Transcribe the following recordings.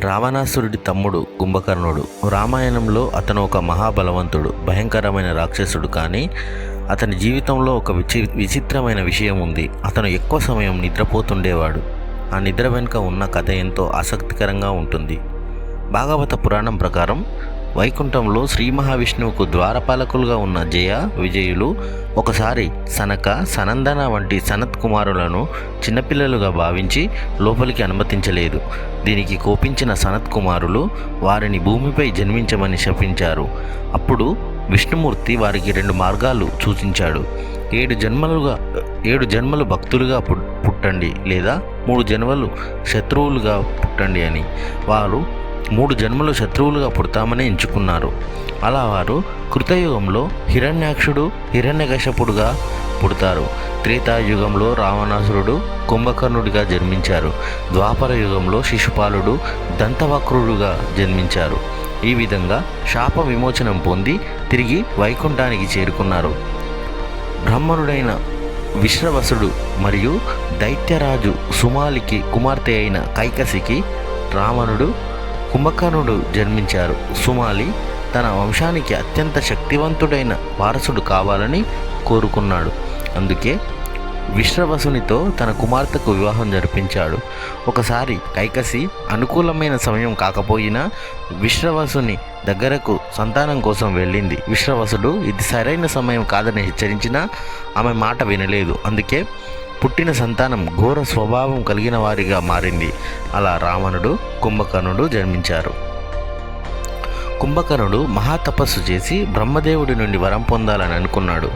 రావణాసురుడి తమ్ముడు కుంభకర్ణుడు. రామాయణంలో అతను ఒక మహాబలవంతుడు, భయంకరమైన రాక్షసుడు. కానీ అతని జీవితంలో ఒక విచిత్రమైన విషయం ఉంది. అతను ఎక్కువ సమయం నిద్రపోతుండేవాడు. ఆ నిద్ర వెనుక ఉన్న కథ ఎంతో ఆసక్తికరంగా ఉంటుంది. భాగవత పురాణం ప్రకారం వైకుంఠంలో శ్రీ మహావిష్ణువుకు ద్వారపాలకులుగా ఉన్న జయ విజయులు ఒకసారి సనక, సనందన వంటి సనత్ కుమారులను చిన్నపిల్లలుగా భావించి లోపలికి అనుమతించలేదు. దీనికి కోపించిన సనత్ కుమారులు వారిని భూమిపై జన్మించమని శపించారు. అప్పుడు విష్ణుమూర్తి వారికి 2 మార్గాలు సూచించాడు. 7 జన్మలు భక్తులుగా పుట్టండి, లేదా 3 జన్మలు శత్రువులుగా పుట్టండి అని. వారు 3 జన్మలు శత్రువులుగా పుడతామని ఎంచుకున్నారు. అలా వారు కృతయుగంలో హిరణ్యాక్షుడు, హిరణ్యకశపుడుగా పుడతారు. త్రేతాయుగంలో రావణాసురుడు, కుంభకర్ణుడిగా జన్మించారు. ద్వాపర యుగంలో శిశుపాలుడు, దంతవక్రుడుగా జన్మించారు. ఈ విధంగా శాప విమోచనం పొంది తిరిగి వైకుంఠానికి చేరుకున్నారు. బ్రాహ్మణుడైన విశ్రవసుడు మరియు దైత్యరాజు సుమాలికి కుమార్తె అయిన కైకసికి రావణుడు, కుంభకర్ణుడు జన్మించారు. సుమాలి తన వంశానికి అత్యంత శక్తివంతుడైన వారసుడు కావాలని కోరుకున్నాడు. అందుకే విశ్రవసునితో తన కుమార్తెకు వివాహం జరిపించాడు. ఒకసారి కైకసి అనుకూలమైన సమయం కాకపోయినా విశ్రవసుని దగ్గరకు సంతానం కోసం వెళ్ళింది. విశ్రవసుడు ఇది సరైన సమయం కాదని హెచ్చరించినా ఆమె మాట వినలేదు. అందుకే పుట్టిన సంతానం ఘోర స్వభావం కలిగిన వారిగా మారింది. అలా రావణుడు, కుంభకర్ణుడు జన్మించారు. కుంభకర్ణుడు మహాతపస్సు చేసి బ్రహ్మదేవుడి నుండి వరం పొందాలని అనుకున్నాడు.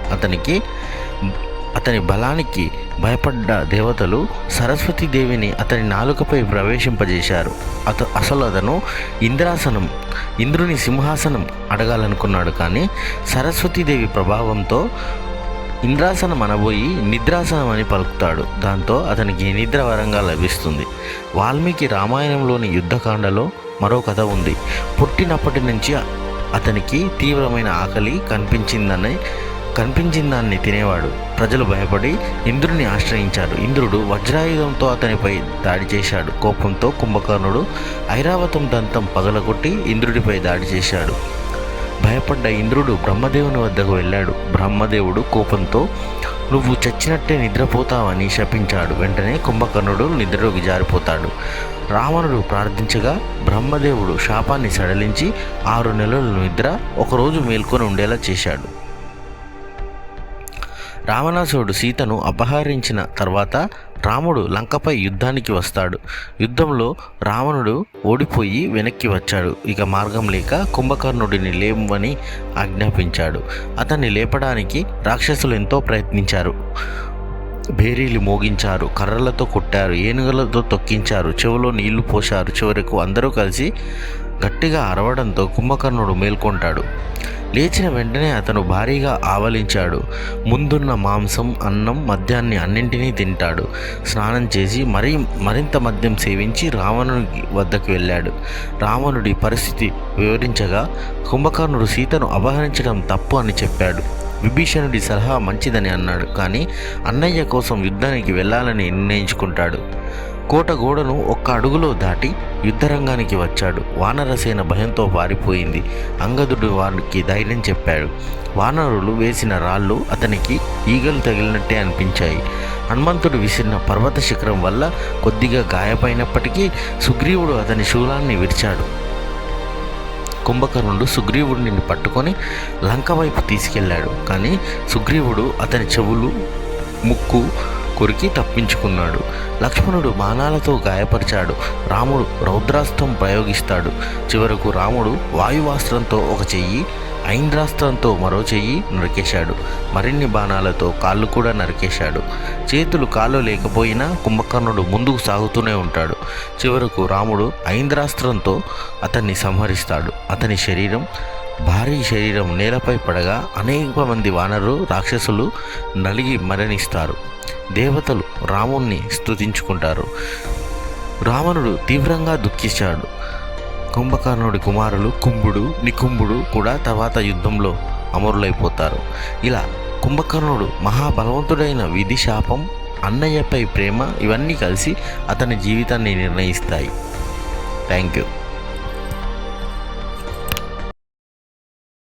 అతని బలానికి భయపడ్డ దేవతలు సరస్వతీదేవిని అతని నాలుకపై ప్రవేశింపజేశారు. అతను ఇంద్రుని సింహాసనం అడగాలనుకున్నాడు. కానీ సరస్వతీదేవి ప్రభావంతో ఇంద్రాసనం అనబోయి నిద్రాసనం అని పలుకుతాడు. దాంతో అతనికి నిద్ర వరంగా లభిస్తుంది. వాల్మీకి రామాయణంలోని యుద్ధకాండలో మరో కథ ఉంది. పుట్టినప్పటి నుంచి అతనికి తీవ్రమైన ఆకలి కనిపించిందాన్ని తినేవాడు. ప్రజలు భయపడి ఇంద్రుని ఆశ్రయించారు. ఇంద్రుడు వజ్రాయుధంతో అతనిపై దాడి చేశాడు. కోపంతో కుంభకర్ణుడు ఐరావతం దంతం పగలగొట్టి ఇంద్రుడిపై దాడి చేశాడు. భయపడ్డ ఇంద్రుడు బ్రహ్మదేవుని వద్దకు వెళ్ళాడు. బ్రహ్మదేవుడు కోపంతో నువ్వు చచ్చినట్టే నిద్రపోతావని శపించాడు. వెంటనే కుంభకర్ణుడు నిద్రలోకి జారిపోతాడు. రావణుడు ప్రార్థించగా బ్రహ్మదేవుడు శాపాన్ని సడలించి 6 నెలల నిద్ర, ఒకరోజు మేల్కొని ఉండేలా చేశాడు. రావణాసురుడు సీతను అపహరించిన తర్వాత రాముడు లంకపై యుద్ధానికి వస్తాడు. యుద్ధంలో రావణుడు ఓడిపోయి వెనక్కి వచ్చాడు. ఇక మార్గం లేక కుంభకర్ణుడిని లేవని ఆజ్ఞాపించాడు. అతన్ని లేపడానికి రాక్షసులు ఎంతో ప్రయత్నించారు. భేరీలు మోగించారు, కర్రలతో కొట్టారు, ఏనుగులతో తొక్కించారు, చెవిలో నీళ్లు పోశారు. చివరకు అందరూ కలిసి గట్టిగా అరవడంతో కుంభకర్ణుడు మేల్కొంటాడు. లేచిన వెంటనే అతను భారీగా ఆవలించాడు. ముందున్న మాంసం, అన్నం, మద్యాన్ని అన్నింటినీ తింటాడు. స్నానం చేసి మరింత మద్యం సేవించి రావణుడి వద్దకు వెళ్ళాడు. రావణుడి పరిస్థితి వివరించగా కుంభకర్ణుడు సీతను అపహరించడం తప్పు అని చెప్పాడు. విభీషణుడి సలహా మంచిదని అన్నాడు. కానీ అన్నయ్య కోసం యుద్ధానికి వెళ్ళాలని నిర్ణయించుకుంటాడు. కోట గోడను 1 అడుగులో దాటి యుద్ధరంగానికి వచ్చాడు. వానరసేన భయంతో పారిపోయింది. అంగదుడు వారికి ధైర్యం చెప్పాడు. వానరులు వేసిన రాళ్ళు అతనికి ఈగలు తగిలినట్టే అనిపించాయి. హనుమంతుడు విసిరిన పర్వత శిఖరం వల్ల కొద్దిగా గాయపైనప్పటికీ సుగ్రీవుడు అతని శూలాన్ని విరిచాడు. కుంభకర్ణుడు సుగ్రీవుడిని పట్టుకొని లంక వైపు తీసుకెళ్లాడు. కానీ సుగ్రీవుడు అతని చెవులు, ముక్కు కొరికి తప్పించుకున్నాడు. లక్ష్మణుడు బాణాలతో గాయపరిచాడు. రాముడు రౌద్రాస్త్రం ప్రయోగిస్తాడు. చివరకు రాముడు వాయువాస్త్రంతో ఒక చెయ్యి, ఐంద్రాస్త్రంతో మరో చెయ్యి నరికేశాడు. మరిన్ని బాణాలతో కాళ్ళు కూడా నరికేశాడు. చేతులు కాళ్ళు లేకపోయినా కుంభకర్ణుడు ముందుకు సాగుతూనే ఉంటాడు. చివరకు రాముడు ఐంద్రాస్త్రంతో అతన్ని సంహరిస్తాడు. అతని భారీ శరీరం నేలపై పడగా అనేక మంది వానరులు, రాక్షసులు నలిగి మరణిస్తారు. దేవతలు రాముణ్ణి స్తుతించుకుంటారు. రావణుడు తీవ్రంగా దుఃఖించాడు. కుంభకర్ణుడి కుమారులు కుంభుడు, నికుంభుడు కూడా తర్వాత యుద్ధంలో అమరులైపోతారు. ఇలా కుంభకర్ణుడు మహాబలవంతుడైన విధి, శాపం, అన్నయ్యపై ప్రేమ ఇవన్నీ కలిసి అతని జీవితాన్ని నిర్ణయిస్తాయి. Thank you.